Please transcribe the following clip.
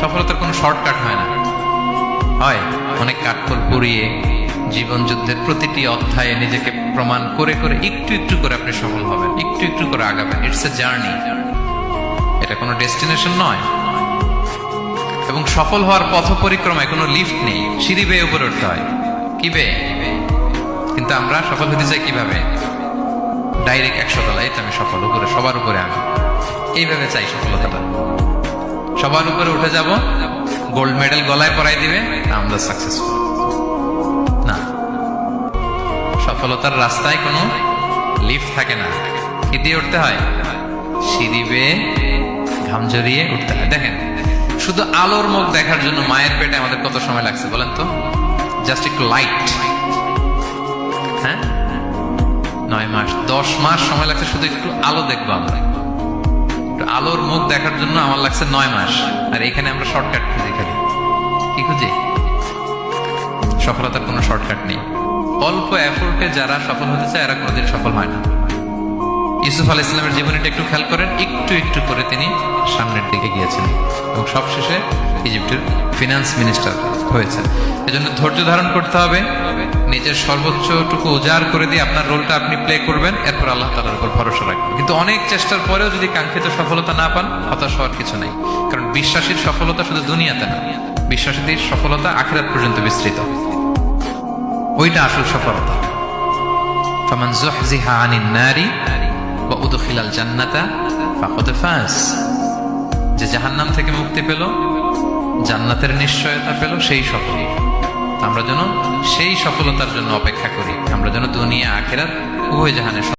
সফলতার কোনো শর্টকাট হয় না, হয় অনেক কাঠখড় পুড়িয়ে জীবন যুদ্ধের প্রতিটি অধ্যায়ে নিজেকে প্রমাণ করে করে একটু একটু করে আপনি সফল হবেন, একটু একটু করে আগাবেন। ইটস এ জার্নি, এটা কোনো ডেস্টিনেশন নয়। এবং সফল হওয়ার পথ পরিক্রমায় কোনো লিফট নেই, সিঁড়ি বেয়ে উপরে উঠতে হয়। কি বেয়ে? কিন্তু আমরা সফল হতে চাই কিভাবে? ডাইরেক্ট 100 তলায় তো আমি সফল, উপরে সবার উপরে আমি, এইভাবে চাই সফলতাটা। সবার উপরে উঠে যাব, গোল্ড মেডেল গলায় পরাই দিবে, আমরা সাকসেসফুল না। সফলতার রাস্তায় কোনো লিফট থাকে না। কি দিয়ে উঠতে হয়? সিঁড়ি বেয়ে ঘাম জড়িয়ে উঠতে হয়। দেখেন, শুধু আলোর মুখ দেখার জন্য মায়ের পেটে আমাদের কত সময় লাগছে বলেন তো? জাস্ট একটু লাইট, হ্যাঁ, 9 মাস 10 মাস সময় লাগছে শুধু একটু আলো দেখবো আমরা। একটু আলোর মুখ দেখার জন্য আমার লাগছে 9 মাস। আর এখানে আমরা শর্টকাট খুঁজি, খালি কি খুঁজি? সফলতার কোনো শর্টকাট নেই। অল্প এফোর্টে যারা সফল হতে চায় এরা কোনোদিন সফল হয় না। ইউসুফ আলাইহিস সালামের জীবনীটা একটু খেয়াল করেন, একটু একটু করে তিনি সামনের দিকে গিয়েছেন এবং সবশেষে ইজিপ্টের ফিনান্স মিনিস্টার হয়েছে। এজন্য ধৈর্য ধারণ করতে হবে, নিজের সর্বোচ্চটুকু উজাড় করে দিয়ে আপনার রোলটা আপনি প্লে করবেন, এরপর আল্লাহ তাআলার উপর ভরসা রাখবেন। কিন্তু অনেক চেষ্টার পরেও যদি কাঙ্ক্ষিত সফলতা না পান, হতাশ হওয়ার কিছু নাই। কারণ বিশ্বাসীর সফলতা শুধু দুনিয়াতে না, বিশ্বাসীদের সফলতা আখিরাত পর্যন্ত বিস্তৃত। ওইটা আসল সফলতা। ফামান যুহজিহা আনিন নারি ওয়া উদখিলাল জান্নাতা ফাকাদ ফাজ। যে জাহান্নাম থেকে মুক্তি পেল, জান্নাতের নিশ্চয়তা পেল, সেই সফল। আমরা যেন সেই সফলতার জন্য অপেক্ষা করি, আমরা যেন দুনিয়া আখিরাত উভয় জাহানে